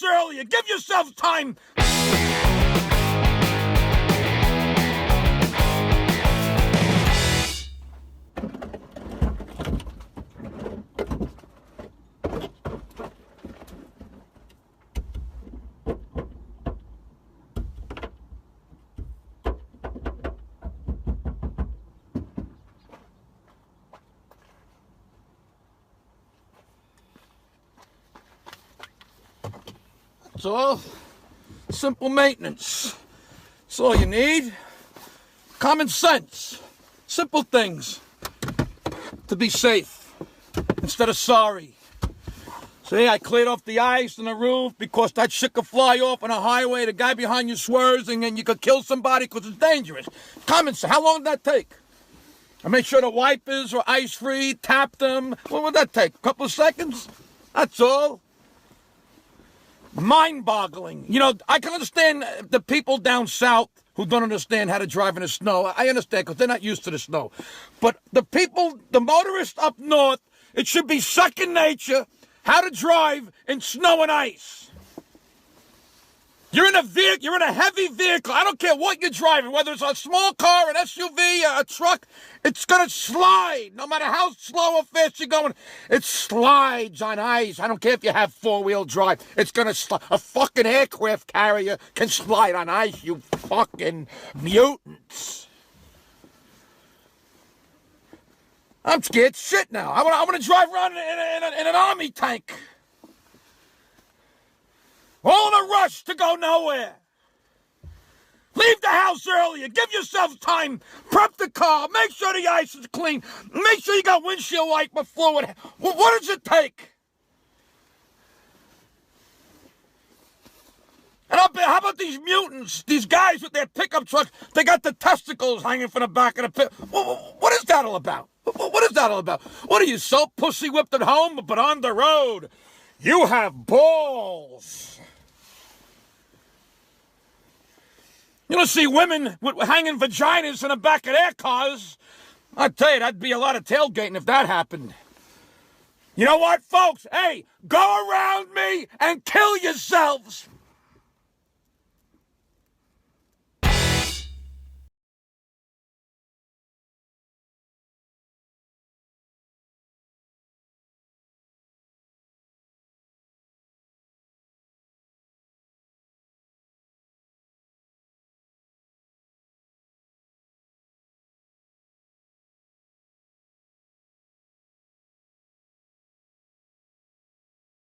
earlier. Give yourself time. That's all. Simple maintenance. That's all you need. Common sense. Simple things. To be safe. Instead of sorry. See, I cleared off the ice and the roof because that shit could fly off on a highway. The guy behind you swerves and then you could kill somebody because it's dangerous. Common sense. How long did that take? I made sure the wipers were ice-free, tapped them. What would that take? A couple of seconds? That's all. Mind-boggling. You know, I can understand the people down south who don't understand how to drive in the snow. I understand because they're not used to the snow. But the people, the motorists up north, it should be second nature how to drive in snow and ice. You're in a vehicle, you're in a heavy vehicle. I don't care what you're driving, whether it's a small car, an SUV, a truck, it's gonna slide. No matter how slow or fast you're going, it slides on ice. I don't care if you have four-wheel drive. It's gonna slide. A fucking aircraft carrier can slide on ice, you fucking mutants. I'm scared shit now. I want to drive around in an army tank. All in a rush to go nowhere. Leave the house earlier. Give yourself time. Prep the car. Make sure the ice is clean. Make sure you got windshield wiper fluid. What does it take? And how about these mutants? These guys with their pickup trucks. They got the testicles hanging from the back of the pit. What is that all about? What is that all about? What are you, so pussy whipped at home, but on the road? You have balls. You don't see women with hanging vaginas in the back of their cars. I tell you, that'd be a lot of tailgating if that happened. You know what, folks? Hey, go around me and kill yourselves.